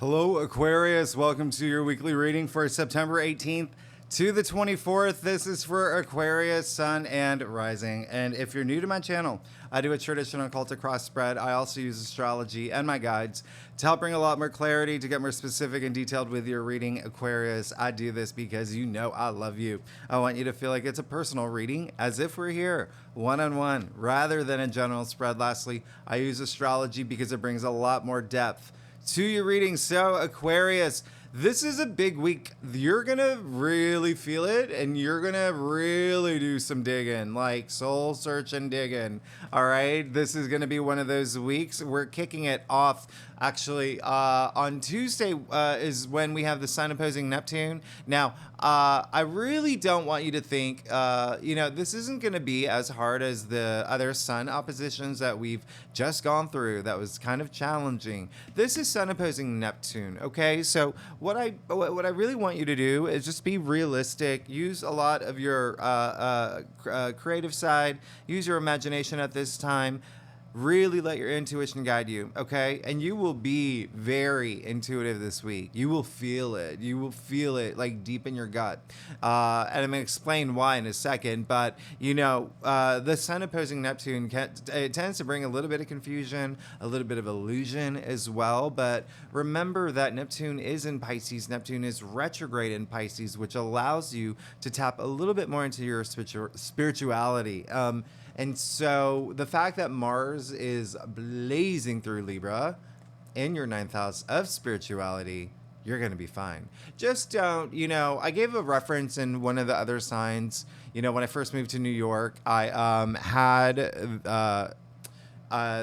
Hello, Aquarius. Welcome to your weekly reading for September 18th to the 24th. This is for Aquarius, Sun, and Rising. And if you're new to my channel, I do a traditional occultic cross spread. I also use astrology and my guides to help bring a lot more clarity, to get more specific and detailed with your reading, Aquarius. I do this because you know I love you. I want you to feel like it's a personal reading, as if we're here one-on-one, rather than a general spread. Lastly, I use astrology because it brings a lot more depth to your reading. So Aquarius, this is a big week. You're gonna really feel it, and you're gonna really do some digging, like soul searching digging. All right, this is gonna be one of those weeks. We're kicking it off actually on Tuesday is when we have the Sun opposing Neptune. Now I really don't want you to think this isn't going to be as hard as the other Sun oppositions that we've just gone through. That was kind of challenging. This is Sun opposing Neptune. Okay, so what I really want you to do is just be realistic. Use a lot of your creative side. Use your imagination at this time. Really let your intuition guide you, okay? And you will be very intuitive this week. You will feel it. You will feel it like deep in your gut. And I'm going to explain why in a second. But, the Sun opposing Neptune, it tends to bring a little bit of confusion, a little bit of illusion as well. But remember that Neptune is in Pisces. Neptune is retrograde in Pisces, which allows you to tap a little bit more into your spirituality. And so the fact that Mars is blazing through Libra in your 9th house of spirituality, you're going to be fine. Just don't, I gave a reference in one of the other signs. When I first moved to New York, I had,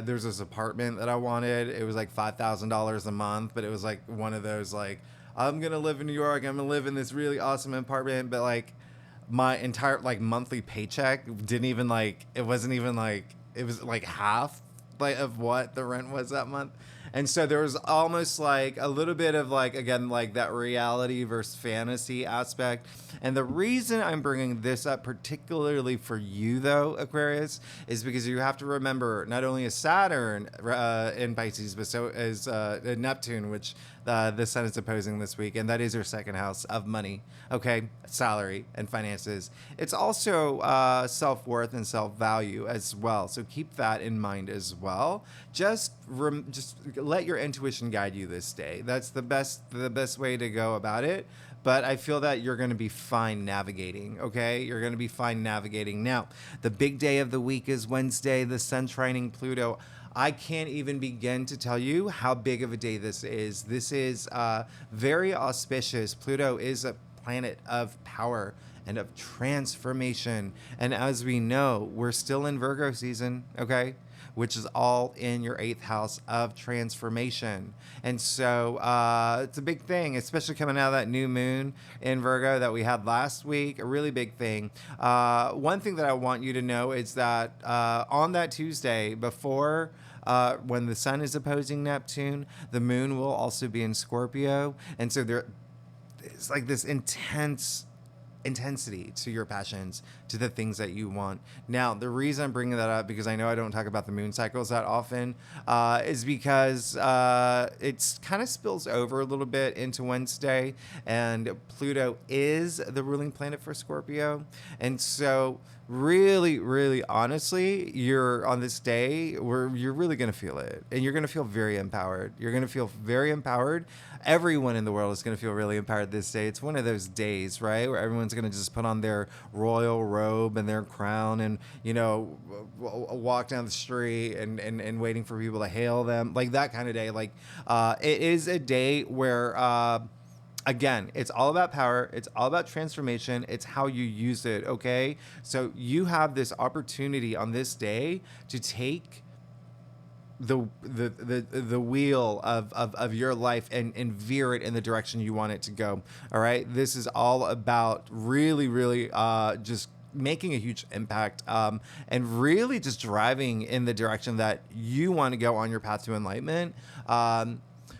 there's this apartment that I wanted. It was like $5,000 a month, but it was like one of those, like, I'm going to live in New York. I'm going to live in this really awesome apartment, but like, my entire monthly paycheck didn't even it wasn't even it was like half of what the rent was that month. And so there was almost a little bit of again that reality versus fantasy aspect. And the reason I'm bringing this up particularly for you though, Aquarius, is because you have to remember not only is Saturn in Pisces, but so is Neptune, which the Sun is opposing this week, and that is your 2nd house of money, okay, salary and finances. It's also self-worth and self-value as well, so keep that in mind as well. Just let your intuition guide you this day. That's the best way to go about it. But I feel that you're going to be fine navigating, okay? You're going to be fine navigating. Now, the big day of the week is Wednesday, the Sun trining Pluto. I can't even begin to tell you how big of a day this is. This is very auspicious. Pluto is a planet of power and of transformation. And as we know, we're still in Virgo season, okay? Which is all in your 8th house of transformation. And so it's a big thing, especially coming out of that new moon in Virgo that we had last week, a really big thing. One thing that I want you to know is that on that Tuesday before when the Sun is opposing Neptune, the moon will also be in Scorpio. And so it's like this intensity to your passions, to the things that you want. Now, the reason I'm bringing that up, because I know I don't talk about the moon cycles that often, is because it's kind of spills over a little bit into Wednesday, and Pluto is the ruling planet for Scorpio. And so really, really honestly, you're on this day where you're really going to feel it, and you're going to feel very empowered. You're going to feel very empowered. Everyone in the world is going to feel really empowered this day. It's one of those days, right, where everyone's going to just put on their royal robe and their crown and, walk down the street and waiting for people to hail them, like that kind of day. It is a day where, again, it's all about power. It's all about transformation. It's how you use it, okay? So you have this opportunity on this day to take the wheel of your life and veer it in the direction you want it to go. All right. This is all about really, really just making a huge impact and really just driving in the direction that you want to go on your path to enlightenment.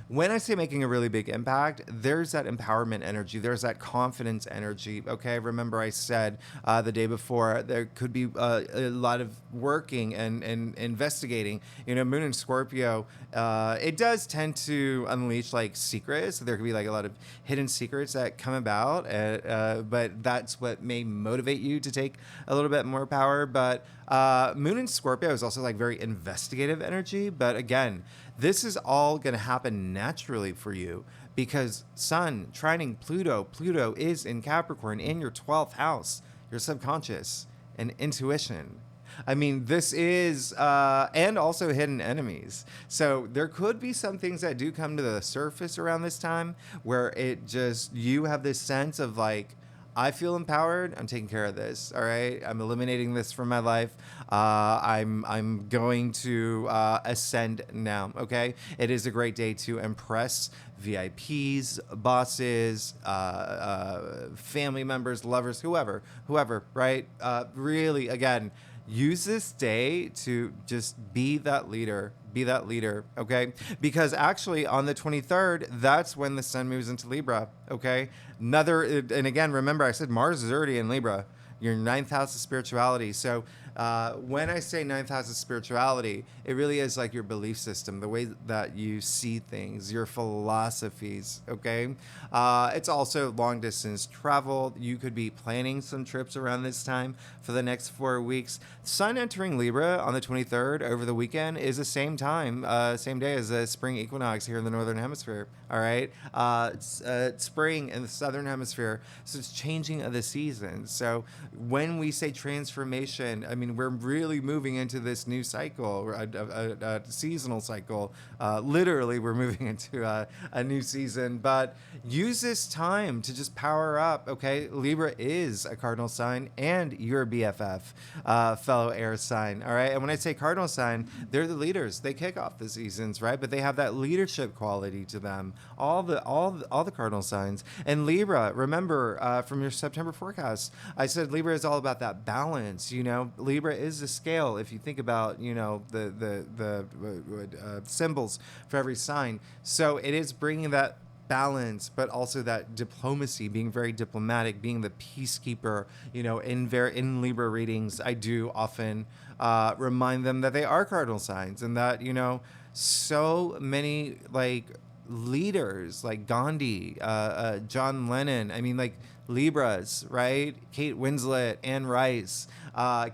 when I say making a really big impact, there's that empowerment energy. There's that confidence energy. Okay. Remember I said the day before, there could be a lot of working and investigating. Moon in Scorpio, it does tend to unleash like secrets. There could be like a lot of hidden secrets that come about, but that's what may motivate you to take a little bit more power. But Moon in Scorpio is also like very investigative energy. But again, this is all going to happen naturally for you because Sun trining Pluto. Pluto is in Capricorn in your 12th house, your subconscious and intuition. I mean, this is, and also hidden enemies. So there could be some things that do come to the surface around this time where you have this sense of like, I feel empowered. I'm taking care of this. All right. I'm eliminating this from my life. I'm going to ascend now. Okay. It is a great day to impress VIPs, bosses, family members, lovers, whoever, right? Really, again, use this day to just be that leader. Okay? Because actually on the 23rd, that's when the sun moves into Libra, okay? And again, remember I said Mars is already in Libra, your 9th house of spirituality. So when I say 9th house of spirituality, it really is like your belief system, the way that you see things, your philosophies, okay? It's also long distance travel. You could be planning some trips around this time for the next 4 weeks. Sun entering Libra on the 23rd over the weekend is the same time, same day as the spring equinox here in the Northern Hemisphere, all right? It's spring in the Southern Hemisphere, so it's changing of the seasons. So when we say transformation, I mean, we're really moving into this new cycle, a seasonal cycle. Literally, we're moving into a new season, but use this time to just power up, okay? Libra is a cardinal sign and your BFF, fellow air sign, all right? And when I say cardinal sign, they're the leaders. They kick off the seasons, right? But they have that leadership quality to them. All the cardinal signs. And Libra, remember from your September forecast, I said Libra is all about that balance. Libra is the scale. If you think about the symbols for every sign, so it is bringing that balance, but also that diplomacy, being very diplomatic, being the peacekeeper. In Libra readings, I do often remind them that they are cardinal signs, and that so many like leaders like Gandhi, John Lennon. I mean, like Libras, right? Kate Winslet, Anne Rice,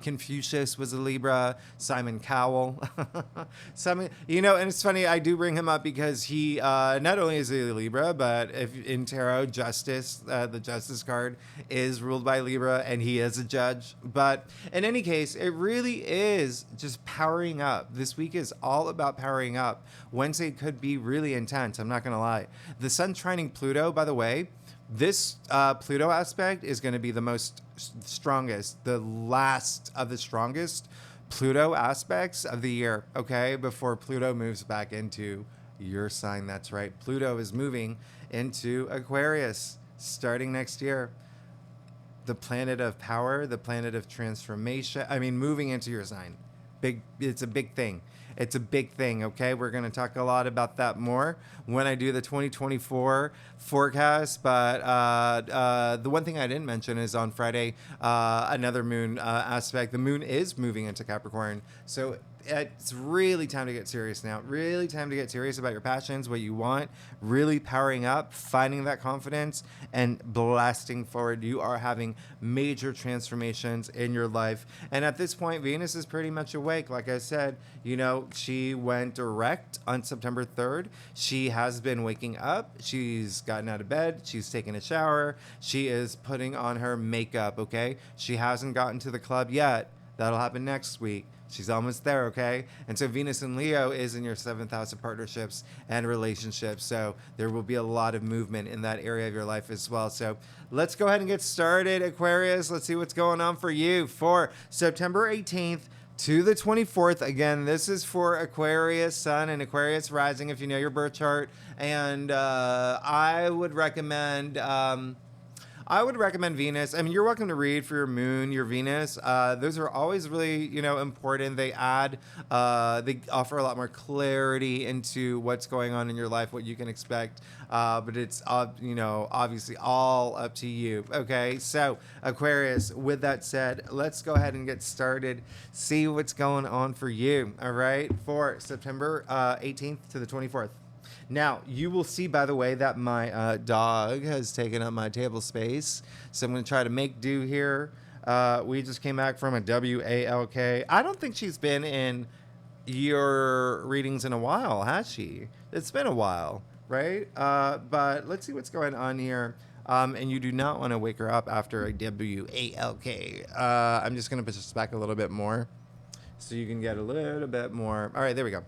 Confucius was a Libra, Simon Cowell. And it's funny, I do bring him up because he not only is he a Libra, but if in tarot, Justice, the Justice card is ruled by Libra, and he is a judge. But in any case, it really is just powering up. This week is all about powering up. Wednesday could be really intense, I'm not going to lie. The sun trining Pluto, by the way, this Pluto aspect is going to be the strongest, the last of the strongest Pluto aspects of the year, okay? Before Pluto moves back into your sign. That's right. Pluto is moving into Aquarius starting next year. The planet of power, the planet of transformation. I mean, moving into your sign. It's a big thing. It's a big thing, okay? We're going to talk a lot about that more when I do the 2024 forecast. But the one thing I didn't mention is on Friday, another moon aspect. The moon is moving into Capricorn. So it's really time to get serious now. Really time to get serious about your passions, what you want, really powering up, finding that confidence, and blasting forward. You are having major transformations in your life. And at this point, Venus is pretty much awake. Like I said, she went direct on September 3rd. She has been waking up. She's gotten out of bed. She's taken a shower. She is putting on her makeup, okay? She hasn't gotten to the club yet. That'll happen next week. She's almost there, okay? And so Venus in Leo is in your 7th house of partnerships and relationships. So there will be a lot of movement in that area of your life as well. So let's go ahead and get started, Aquarius. Let's see what's going on for you for September 18th to the 24th. Again, this is for Aquarius Sun and Aquarius Rising, if you know your birth chart. And I would recommend... I would recommend Venus. I mean, you're welcome to read for your moon, your Venus. Those are always really, important. They offer a lot more clarity into what's going on in your life, what you can expect. But it's, obviously all up to you. Okay. So Aquarius, with that said, let's go ahead and get started. See what's going on for you. All right. For September 18th to the 24th. Now, you will see, by the way, that my dog has taken up my table space. So I'm going to try to make do here. We just came back from a WALK. I don't think she's been in your readings in a while, has she? It's been a while, right? But let's see what's going on here. And you do not want to wake her up after a WALK. I'm just going to push this back a little bit more so you can get a little bit more. All right, there we go.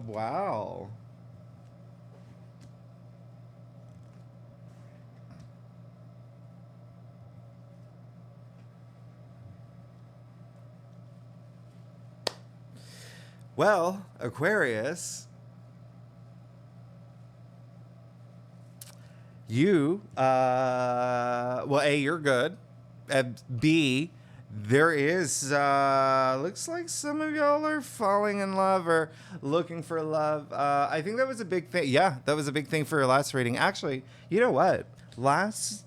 Wow. Well, Aquarius, you, well, A, you're good. B, there is, looks like some of y'all are falling in love or looking for love. I think that was a big thing. Yeah, that was a big thing for your last reading. Actually, you know what? Last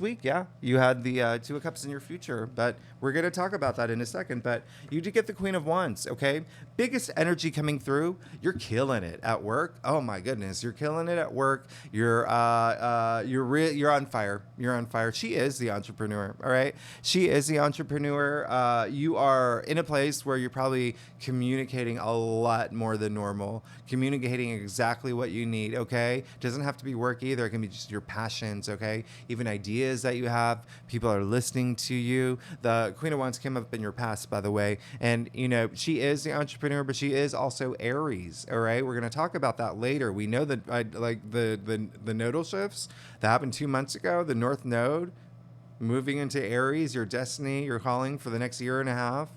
week, yeah, you had the Two of Cups in your future, but we're going to talk about that in a second. But you did get the Queen of Wands, okay? Biggest energy coming through. You're killing it at work. Oh my goodness, you're killing it at work. You're on fire. You're on fire. She is the entrepreneur, all right? She is the entrepreneur. You are in a place where you're probably communicating a lot more than normal, communicating exactly what you need, okay? Doesn't have to be work either. It can be just your passions, okay? Even ideas that you have. People are listening to you. The Queen of Wands came up in your past, by the way. And, she is the entrepreneur, but she is also Aries, all right? We're going to talk about that later. We know that, the nodal shifts that happened 2 months ago, the North Node moving into Aries, your destiny, your calling for the next year and a half.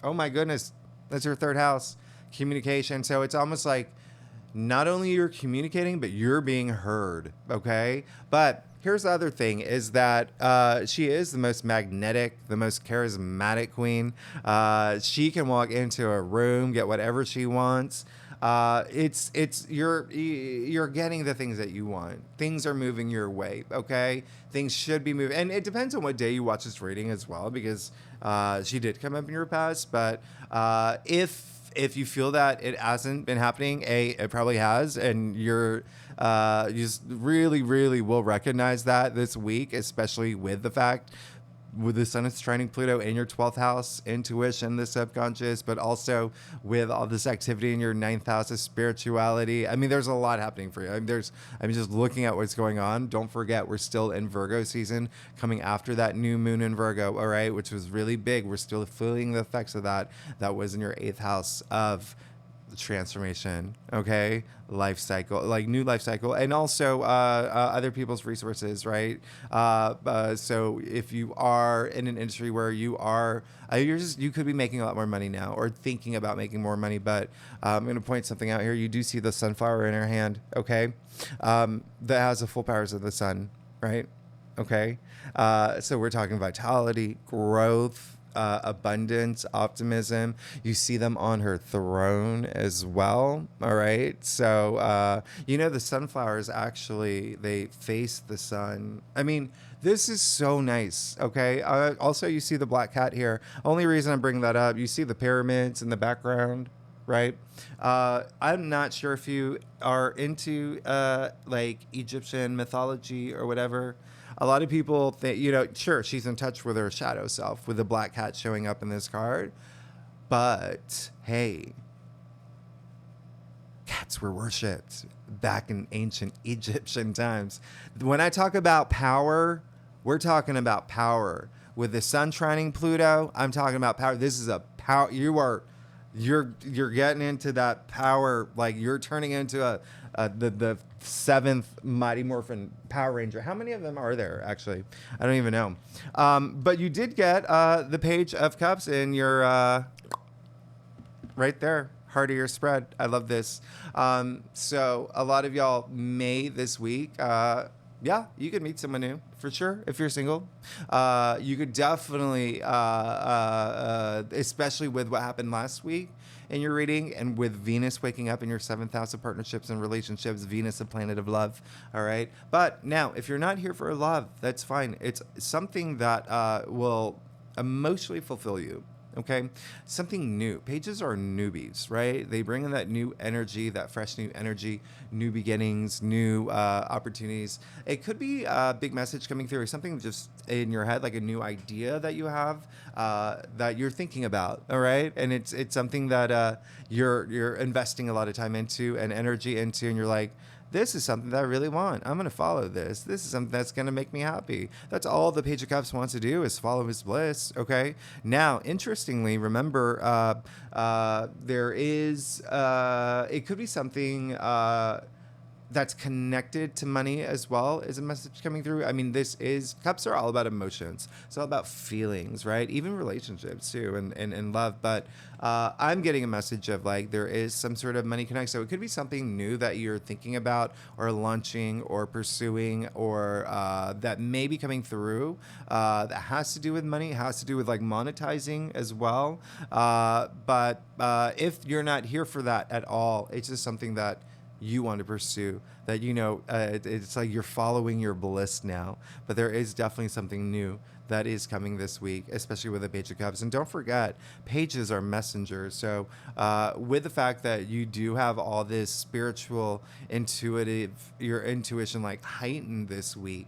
Oh, my goodness. That's your third house. Communication. So it's almost like not only you're communicating, but you're being heard, okay? But here's the other thing is that she is the most magnetic, the most charismatic queen. She can walk into a room, get whatever she wants. You're getting the things that you want. Things are moving your way, okay? Things should be moving. And it depends on what day you watch this reading as well, because she did come up in your past. But if you feel that it hasn't been happening, it probably has, and you just really, really will recognize that this week, especially with the fact with the sun is trining Pluto in your 12th house, intuition, the subconscious, but also with all this activity in your 9th house of spirituality. I mean, there's a lot happening for you. I'm just looking at what's going on. Don't forget, we're still in Virgo season, coming after that new moon in Virgo, all right, which was really big. We're still feeling the effects of that. That was in your 8th house of transformation, okay, life cycle, like new life cycle, and also other people's resources, right? So if you are in an industry where you could be making a lot more money now, or thinking about making more money, but I'm going to point something out here. You do see the sunflower in her hand, okay, that has the full powers of the sun, right? Okay, so we're talking vitality, growth, abundance, optimism. You see them on her throne as well. All right. So, the sunflowers actually, they face the sun. I mean, this is so nice. Okay. Also, you see the black cat here. Only reason I'm bringing that up, you see the pyramids in the background, right? I'm not sure if you are into Egyptian mythology or whatever. A lot of people think, sure, she's in touch with her shadow self, with the black cat showing up in this card. But, hey, cats were worshipped back in ancient Egyptian times. When I talk about power, we're talking about power. With the sun trining Pluto, I'm talking about power. This is a power. You're getting into that power, like you're turning into the 7th Mighty Morphin Power Ranger. How many of them are there, actually? I don't even know. But you did get the Page of Cups in your right there. heartier spread. I love this. So a lot of y'all may this week, yeah, you could meet someone new for sure if you're single. You could definitely, especially with what happened last week in your reading, and with Venus waking up in your 7th house of partnerships and relationships, Venus, a planet of love. All right. But now, if you're not here for love, that's fine. It's something that will emotionally fulfill you. Okay, something new. Pages are newbies, right? They bring in that new energy, that fresh new energy, new beginnings, new opportunities. It could be a big message coming through, or something just in your head, like a new idea that you have that you're thinking about. All right, and it's something that you're investing a lot of time into and energy into, and you're like, this is something that I really want. I'm going to follow this. This is something that's going to make me happy. That's all the Page of Cups wants to do, is follow his bliss. Okay. Now, interestingly, remember, there is, it could be something, that's connected to money as well, is a message coming through. I mean, cups are all about emotions. It's all about feelings, right? Even relationships too, and love. But I'm getting a message of like, there is some sort of money connect. So it could be something new that you're thinking about or launching or pursuing, or that may be coming through that has to do with money, has to do with like monetizing as well. But if you're not here for that at all, it's just something that you want to pursue, that it's like you're following your bliss now. But there is definitely something new that is coming this week, especially with the Page of Cups. And don't forget, pages are messengers. So with the fact that you do have all this spiritual, your intuition like heightened this week,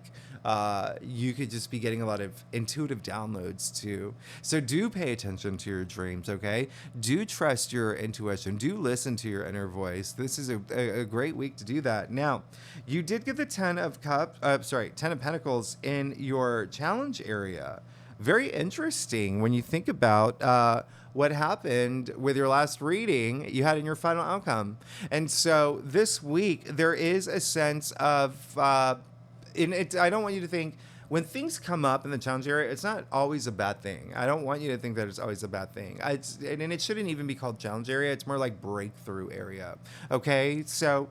you could just be getting a lot of intuitive downloads too. So do pay attention to your dreams, okay? Do trust your intuition. Do listen to your inner voice. This is a great week to do that. Now, you did get the Ten of Pentacles in your challenge area. Very interesting when you think about what happened with your last reading you had in your final outcome. And so this week, there is a sense of... I don't want you to think when things come up in the challenge area, it's not always a bad thing. I don't want you to think that it's always a bad thing. And it shouldn't even be called challenge area. It's more like breakthrough area. Okay. So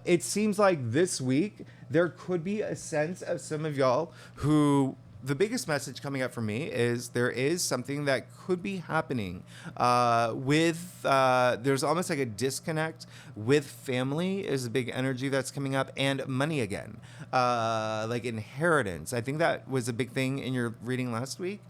it seems like this week there could be a sense of some of y'all who... The biggest message coming up for me is there is something that could be happening there's almost like a disconnect with family is a big energy that's coming up, and money again, like inheritance. I think that was a big thing in your reading last week.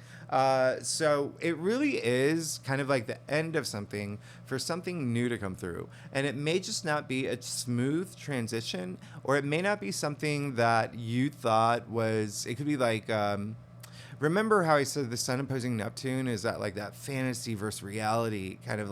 So it really is kind of like the end of something for something new to come through. And it may just not be a smooth transition, or it may not be something that you thought it could be like, remember how I said the sun opposing Neptune is that fantasy versus reality kind of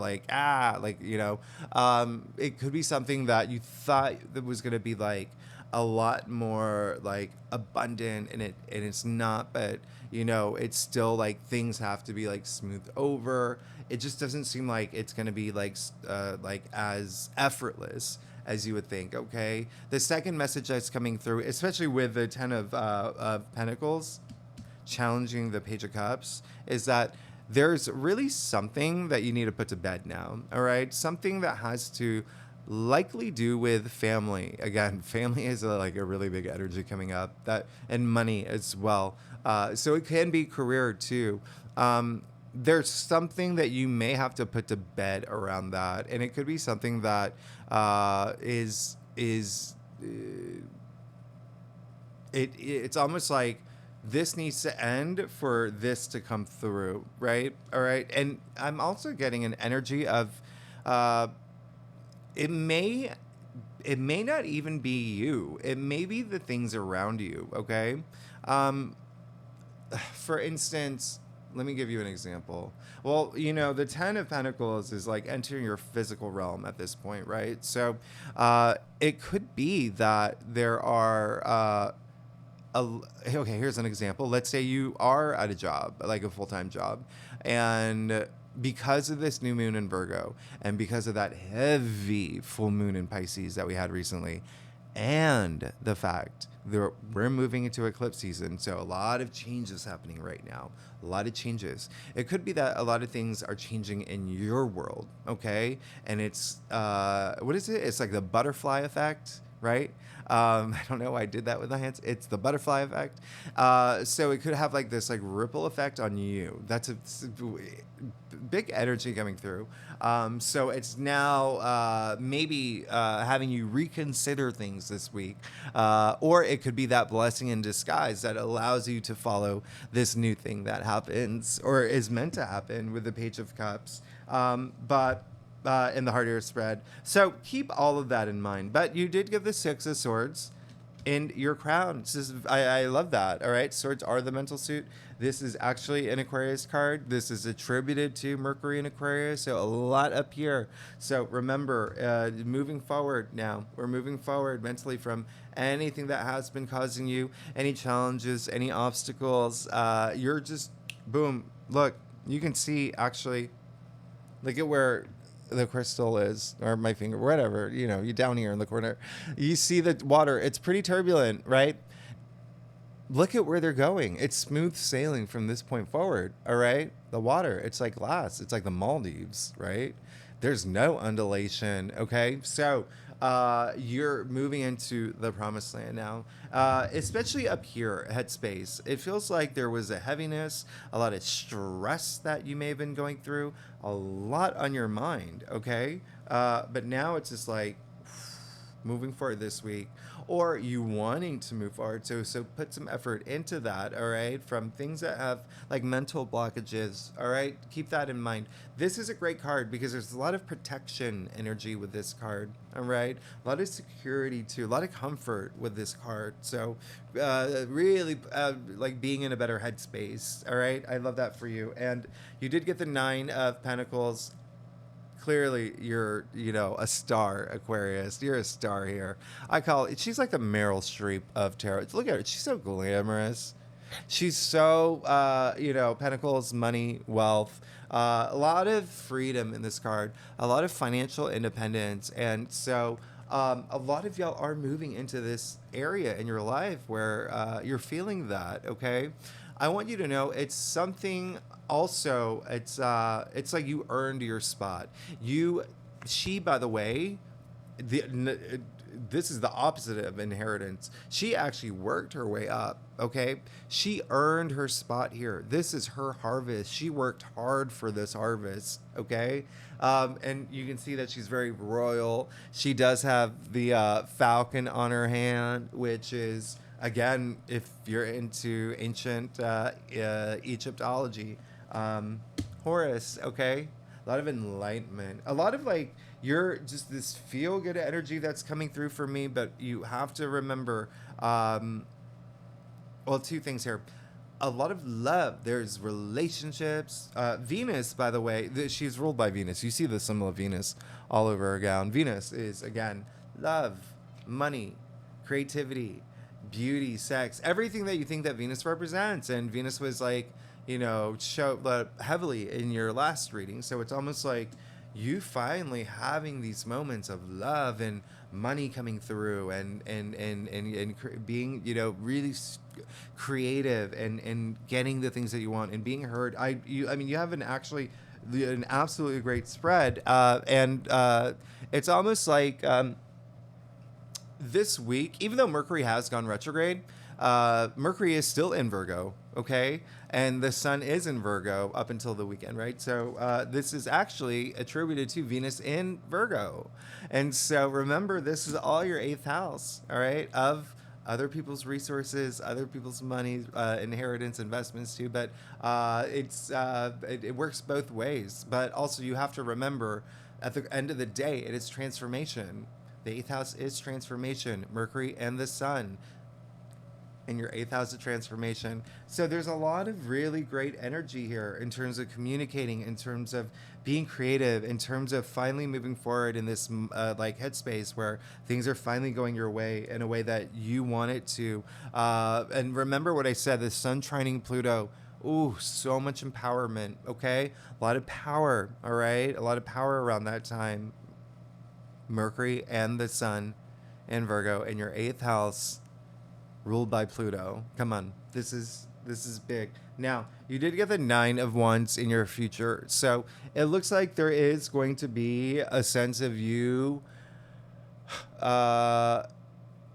it could be something that you thought that was going to be like a lot more like abundant, and it's not, but it's still like things have to be like smoothed over. It just doesn't seem like it's going to be like as effortless as you would think. Okay. The second message that's coming through, especially with the Ten of Pentacles challenging the Page of Cups, is that there's really something that you need to put to bed now. All right. Something that has to likely do with family. Again, family is a really big energy coming up, and money as well. So it can be career too. There's something that you may have to put to bed around that, and it could be something that it's almost like this needs to end for this to come through, right? All right. And I'm also getting an energy of it may not even be you. It may be the things around you, okay? For instance, let me give you an example. Well, the Ten of Pentacles is like entering your physical realm at this point, right? So it could be that there are... okay, here's an example. Let's say you are at a job, like a full-time job, and because of this new moon in Virgo, and because of that heavy full moon in Pisces that we had recently, and the fact that we're moving into eclipse season. So a lot of changes happening right now. A lot of changes. It could be that a lot of things are changing in your world, okay? And it's, what is it? It's like the butterfly effect, right? I don't know why I did that with my hands. It's the butterfly effect. So it could have like this like ripple effect on you. That's a big energy coming through. So it's now maybe having you reconsider things this week. Or it could be that blessing in disguise that allows you to follow this new thing that happens or is meant to happen with the Page of Cups. But in the heart ear spread. So keep all of that in mind. But you did give the Six of Swords in your crown. I love that. All right. Swords are the mental suit. This is actually an Aquarius card. This is attributed to Mercury in Aquarius. So a lot up here. So remember, moving forward now, we're moving forward mentally from anything that has been causing you any challenges, any obstacles. You're just, boom. Look, you can see actually, look at where the crystal is, or my finger, whatever, you know, you down here in the corner, you see the water. It's pretty turbulent, right? Look at where they're going. It's smooth sailing from this point forward. All right. The water, it's like glass. It's like the Maldives, right? There's no undulation. Okay. So, you're moving into the promised land now, especially up here, headspace. It feels like there was a heaviness, a lot of stress that you may have been going through, a lot on your mind, okay? But now it's just like moving forward this week, or you wanting to move forward. So put some effort into that, all right? From things that have like mental blockages, all right? Keep that in mind. This is a great card because there's a lot of protection energy with this card, all right? A lot of security too, a lot of comfort with this card. So really like being in a better headspace, all right? I love that for you. And you did get the Nine of Pentacles. Clearly, you're, you know, a star, Aquarius. You're a star here. I call it, she's like the Meryl Streep of tarot. Look at her. She's so glamorous. She's so, you know, Pentacles, money, wealth, a lot of freedom in this card, a lot of financial independence. And so a lot of y'all are moving into this area in your life where you're feeling that, okay? I want you to know it's something also, it's like you earned your spot. She, by the way, this is the opposite of inheritance. She actually worked her way up, okay? She earned her spot here. This is her harvest. She worked hard for this harvest, okay? And you can see that she's very royal. She does have the falcon on her hand, which is, again, if you're into ancient Egyptology, Horus, okay? A lot of enlightenment. A lot of like, you're just this feel good energy that's coming through for me, but you have to remember, well, two things here. A lot of love. There's relationships. Venus, by the way, she's ruled by Venus. You see the symbol of Venus all over her gown. Venus is, again, love, money, creativity, beauty, sex, everything that you think that Venus represents. And Venus was like, you know, showed heavily in your last reading. So it's almost like you finally having these moments of love and money coming through and being, you know, really creative and getting the things that you want and being heard. I mean, you have an absolutely great spread. And it's almost like this week, even though Mercury has gone retrograde, Mercury is still in Virgo, okay? And the sun is in Virgo up until the weekend, right? So this is actually attributed to Venus in Virgo. And so remember, this is all your 8th house, all right, of other people's resources, other people's money, inheritance, investments too. But it works both ways. But also you have to remember, at the end of the day, it is transformation. The 8th house is transformation, Mercury and the sun. In your 8th house of transformation. So there's a lot of really great energy here in terms of communicating, in terms of being creative, in terms of finally moving forward in this like headspace where things are finally going your way in a way that you want it to. And remember what I said, the sun trining Pluto. Ooh, so much empowerment, okay? A lot of power, all right? A lot of power around that time. Mercury and the sun in Virgo, and your 8th house ruled by Pluto. Come on, this is big. Now, you did get the 9 of Wands in your future, so it looks like there is going to be a sense of you.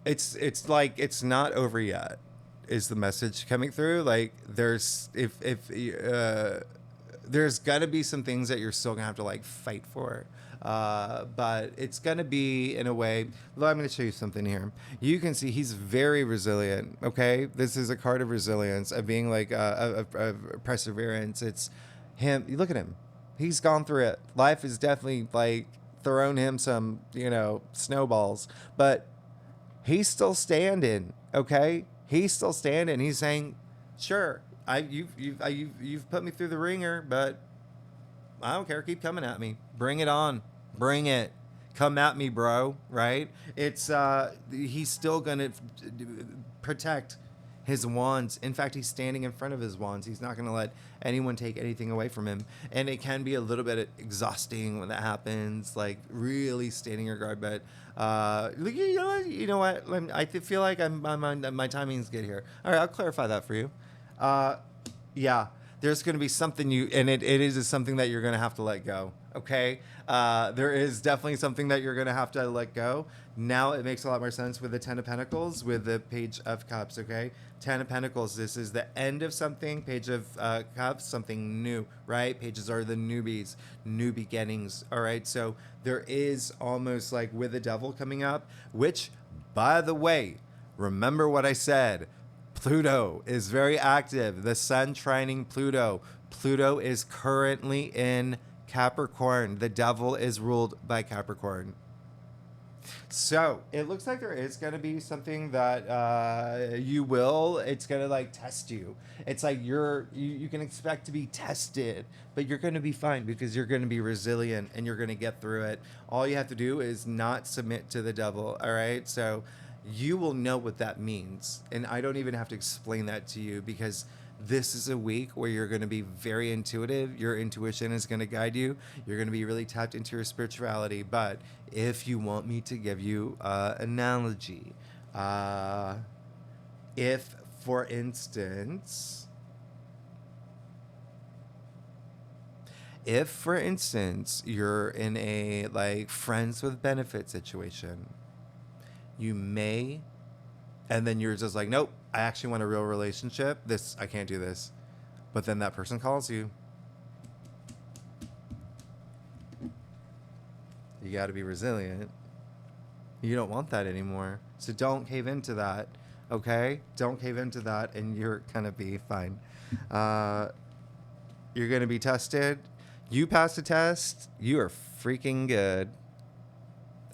It's like it's not over yet. Is the message coming through? Like there's there's gonna be some things that you're still gonna have to like fight for. But it's gonna be in a way. Well, I'm gonna show you something here. You can see he's very resilient. Okay, this is a card of resilience, of being like of perseverance. It's him. You look at him. He's gone through it. Life is definitely like thrown him some, snowballs, but he's still standing. Okay, he's still standing. He's saying, "Sure, you've put me through the ringer, but I don't care. Keep coming at me. Bring it on. Bring it. Come at me, bro." Right? It's he's still gonna protect his wands. In fact, he's standing in front of his wands. He's not gonna let anyone take anything away from him. And it can be a little bit exhausting when that happens, like really standing your guard. But you know what? I feel like I'm my timing's good here. All right, I'll clarify that for you. Yeah, there's going to be something it is something that you're going to have to let go. Okay, there is definitely something that you're going to have to let go. Now it makes a lot more sense with the 10 of Pentacles, with the Page of Cups. Okay, 10 of Pentacles. This is the end of something. Page of Cups, something new. Right? Pages are the newbies, new beginnings. All right. So there is almost like with the Devil coming up, which, by the way, remember what I said. Pluto is very active. The Sun trining Pluto. Pluto is currently in Capricorn. The Devil is ruled by Capricorn. So it looks like there is going to be something that it's going to like test you. It's like you can expect to be tested, but you're going to be fine because you're going to be resilient and you're going to get through it. All you have to do is not submit to the devil. All right. So you will know what that means. And I don't even have to explain that to you, because this is a week where you're going to be very intuitive. Your intuition is going to guide you. You're going to be really tapped into your spirituality. But if you want me to give you an analogy, if, for instance, you're in a like friends with benefit situation, you may, and then you're just like, nope, I actually want a real relationship. I can't do this. But then that person calls you. You got to be resilient. You don't want that anymore. So don't cave into that. Okay? Don't cave into that, and you're going to be fine. You're going to be tested. You pass the test. You are freaking good.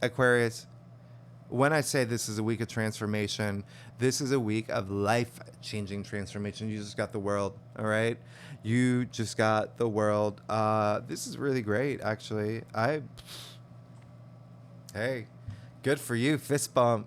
Aquarius. When I say this is a week of transformation, this is a week of life-changing transformation. You just got the world, all right? You just got the world. This is really great, actually. Hey, good for you. Fist bump.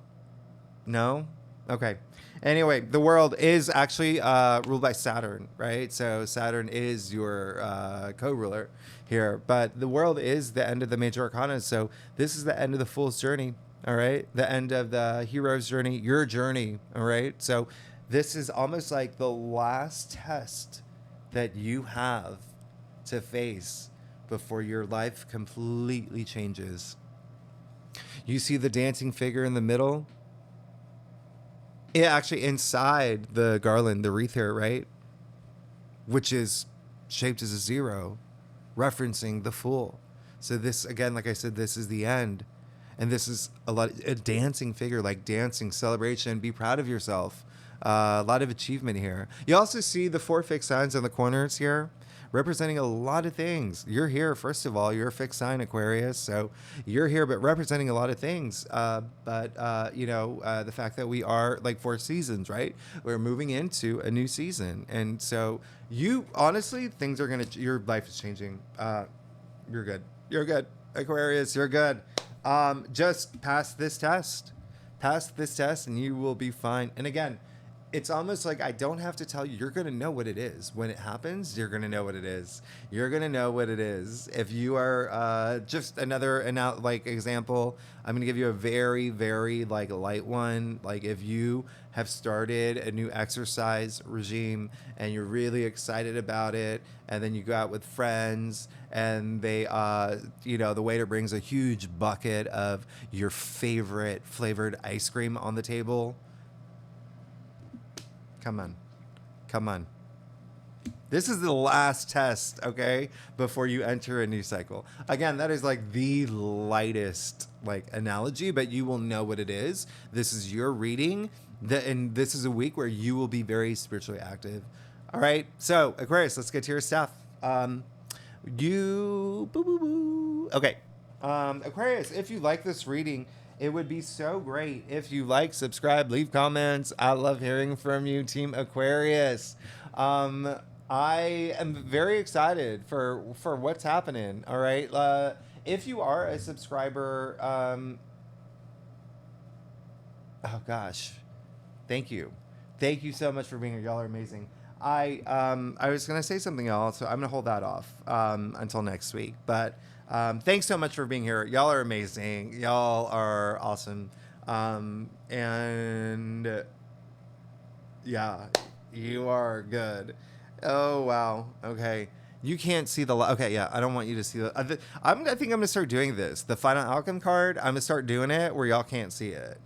No? Okay. Anyway, the world is actually ruled by Saturn, right? So Saturn is your co-ruler here. But the world is the end of the major arcana. So this is the end of the Fool's journey. All right. The end of the hero's journey, your journey. All right. So this is almost like the last test that you have to face before your life completely changes. You see the dancing figure in the middle? Yeah, actually inside the garland, the wreath here, right? Which is shaped as a 0, referencing the Fool. So this, again, like I said, this is the end. And this is a dancing figure, like dancing, celebration. Be proud of yourself. A lot of achievement here. You also see the 4 fixed signs on the corners here, representing a lot of things. You're here, first of all. You're a fixed sign, Aquarius. So you're here, but representing a lot of things. The fact that we are like 4 seasons, right? We're moving into a new season. And so honestly, your life is changing. You're good. You're good, Aquarius. You're good. Just pass this test, and you will be fine. And again, it's almost like I don't have to tell you. You're going to know what it is. When it happens, you're going to know what it is. You're going to know what it is. If you are just another like example, I'm going to give you a very, very like light one. Like if you have started a new exercise regime and you're really excited about it, and then you go out with friends and they, the waiter brings a huge bucket of your favorite flavored ice cream on the table. Come on. Come on. This is the last test, okay, before you enter a new cycle. Again, that is like the lightest like analogy, but you will know what it is. This is your reading, and this is a week where you will be very spiritually active. All right, so Aquarius, let's get to your stuff. Okay, Aquarius, if you like this reading, it would be so great if you like, subscribe, leave comments. I love hearing from you, Team Aquarius. I am very excited for what's happening. All right. If you are a subscriber, oh gosh, thank you so much for being here. Y'all are amazing. I was gonna say something else, so I'm gonna hold that off until next week. But thanks so much for being here. Y'all are amazing. Y'all are awesome. And yeah, you are good. Oh, wow. Okay. You can't see the... Okay, yeah. I don't want you to see the... I think I'm going to start doing this. The Final Outcome card, I'm going to start doing it where y'all can't see it.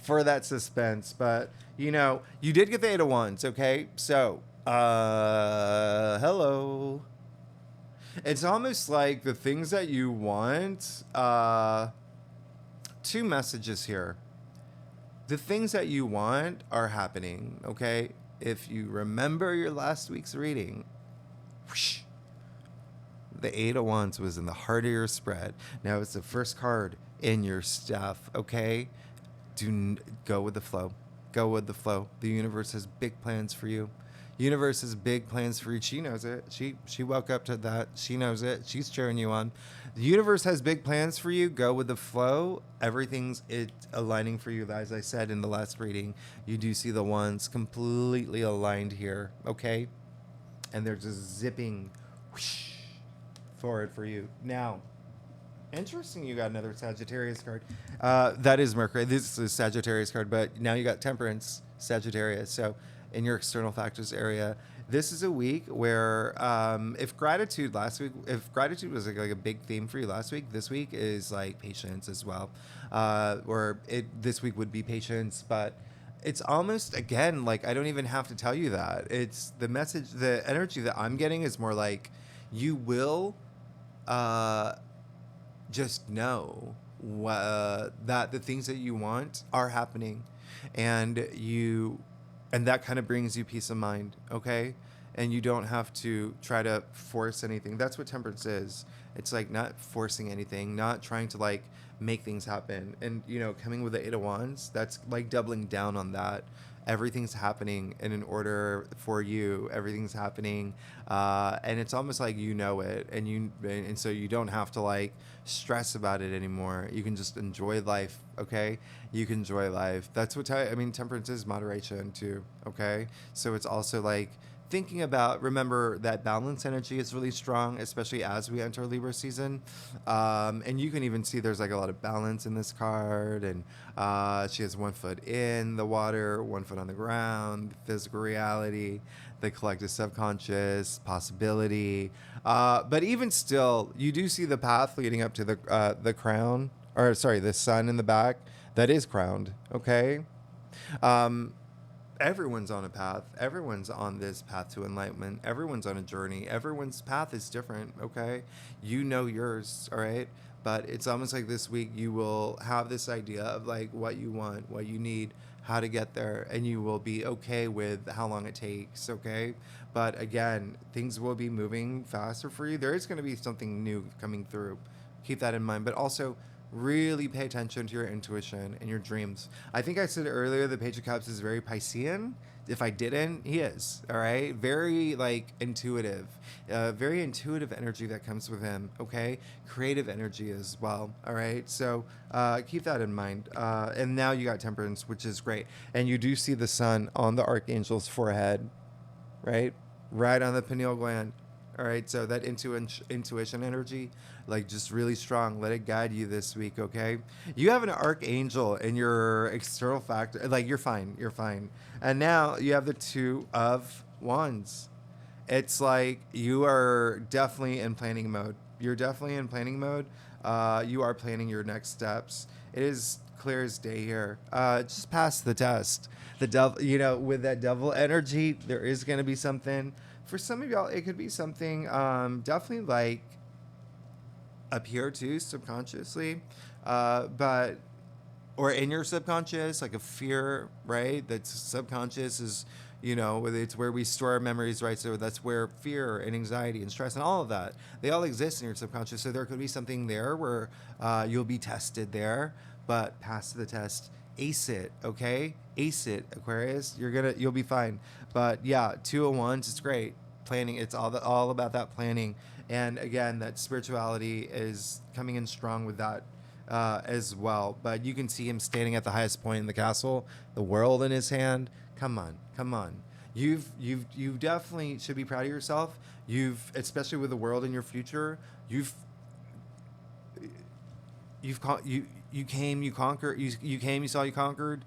For that suspense. But, you did get the 8 of Wands, okay? So, hello. It's almost like the things that you want... two messages here. The things that you want are happening, okay? If you remember your last week's reading, whoosh, the 8 of Wands was in the heart of your spread. Now it's the first card in your stuff, okay? Go with the flow. Go with the flow. The universe has big plans for you. Universe has big plans for you. She knows it. She woke up to that. She knows it. She's cheering you on. The universe has big plans for you. Go with the flow. Everything's aligning for you. As I said in the last reading, you do see the ones completely aligned here. Okay, and they're just zipping whoosh, forward for you. Now, interesting. You got another Sagittarius card. That is Mercury. This is a Sagittarius card, but now you got Temperance, Sagittarius. So in your external factors area, this is a week where if gratitude was like a big theme for you last week, this week is like patience as well. This week would be patience, but it's almost, again, like I don't even have to tell you that. It's the message, the energy that I'm getting is more like you will just know that the things that you want are happening, and that kind of brings you peace of mind, okay? And you don't have to try to force anything. That's what temperance is. It's like not forcing anything, not trying to like make things happen. And, coming with the 8 of Wands, that's like doubling down on that. Everything's happening in order for you. Everything's happening. And it's almost like it. And so you don't have to like stress about it anymore. You can just enjoy life, okay? You can enjoy life. That's what temperance is moderation too, okay? So it's also like thinking about, remember that balance energy is really strong, especially as we enter Libra season. And you can even see there's like a lot of balance in this card. And she has 1 foot in the water, 1 foot on the ground, physical reality, the collective subconscious, possibility. But even still, you do see the path leading up to the crown, the sun in the back that is crowned, okay? Everyone's on a path. Everyone's on this path to enlightenment. Everyone's on a journey. Everyone's path is different, okay? You know yours, all right? But it's almost like this week you will have this idea of like what you want, what you need, how to get there, and you will be okay with how long it takes, okay? But again, things will be moving faster for you. There is going to be something new coming through. Keep that in mind. But also, really pay attention to your intuition and your dreams. I think I said earlier the Page of Cups is very Piscean. if I didn't, he is. All right. Very like intuitive, very intuitive energy that comes with him. Okay. Creative energy as well. All right. So keep that in mind. And now you got Temperance, which is great. And you do see the sun on the Archangel's forehead, right? Right on the pineal gland. All right, so that intuition energy, like just really strong. Let it guide you this week, okay? You have an archangel in your external factor. Like you're fine, you're fine. And now you have the Two of Wands. It's like you are definitely in planning mode. You're definitely in planning mode. You are planning your next steps. It is clear as day here. Just pass the test. The devil, with that devil energy, there is going to be something. For some of y'all, it could be something definitely like up here too, subconsciously, or in your subconscious, like a fear, right? That's subconscious is, it's where we store our memories, right? So that's where fear and anxiety and stress and all of that, they all exist in your subconscious. So there could be something there where you'll be tested there, but pass the test. Ace it, okay? Ace it, Aquarius. You'll be fine. But yeah, 2 of Wands, it's great. Planning, it's all about that planning. And again, that spirituality is coming in strong with that as well. But you can see him standing at the highest point in the castle, the world in his hand. Come on. You definitely should be proud of yourself. Especially with the world in your future, you came, you conquered, you came, you saw, you conquered.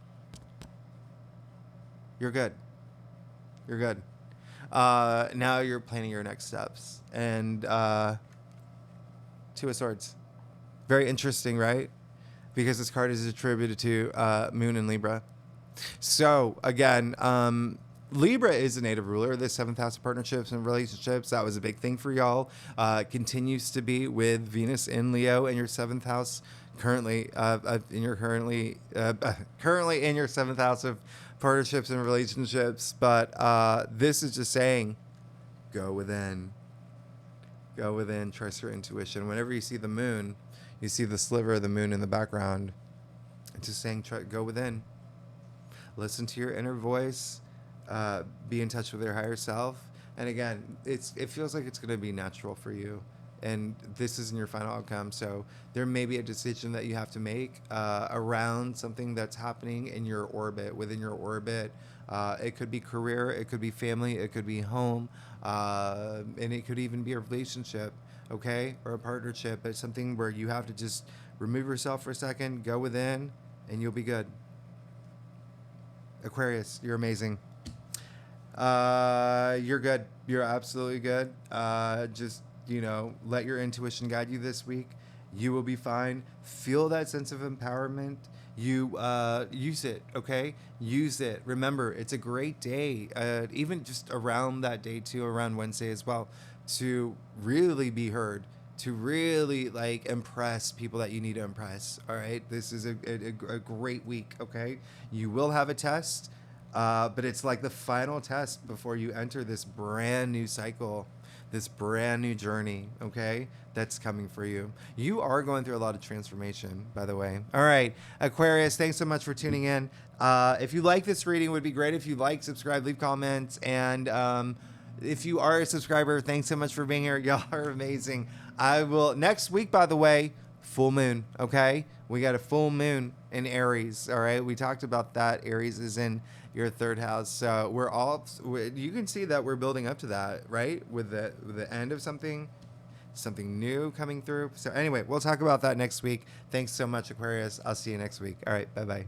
You're good. Now you're planning your next steps. And 2 of Swords. Very interesting, right? Because this card is attributed to Moon in Libra. So again, Libra is a native ruler, the 7th house of partnerships and relationships. That was a big thing for y'all. Continues to be with Venus in Leo in your 7th house. Currently in your 7th house of partnerships and relationships. But this is just saying, go within, trust your intuition. Whenever you see the moon, you see the sliver of the moon in the background. It's just saying, go within. Listen to your inner voice. Be in touch with your higher self. And again, it feels like it's going to be natural for you. And this isn't your final outcome. So there may be a decision that you have to make around something that's happening in your orbit, within your orbit. It could be career, it could be family, it could be home, and it could even be a relationship, okay? Or a partnership. It's something where you have to just remove yourself for a second, go within, and you'll be good. Aquarius, you're amazing. You're good. You're absolutely good. Just, let your intuition guide you this week. You will be fine. Feel that sense of empowerment. You use it, okay? Use it. Remember, it's a great day, even just around that day too, around Wednesday as well, to really be heard, to really like impress people that you need to impress, all right? This is a great week, okay? You will have a test, but it's like the final test before you enter this brand new cycle, this brand new journey, okay? That's coming for you. You are going through a lot of transformation, by the way. All right, Aquarius, thanks so much for tuning in. If you like this reading, it would be great if you like, subscribe, leave comments, and if you are a subscriber, thanks so much for being here. Y'all are amazing. I will, next week, by the way, full moon, okay? We got a full moon in Aries, all right? We talked about that. Aries is in your 3rd house. So you can see that we're building up to that, right? With the end of something new coming through. So anyway, we'll talk about that next week. Thanks so much, Aquarius. I'll see you next week. All right, bye-bye.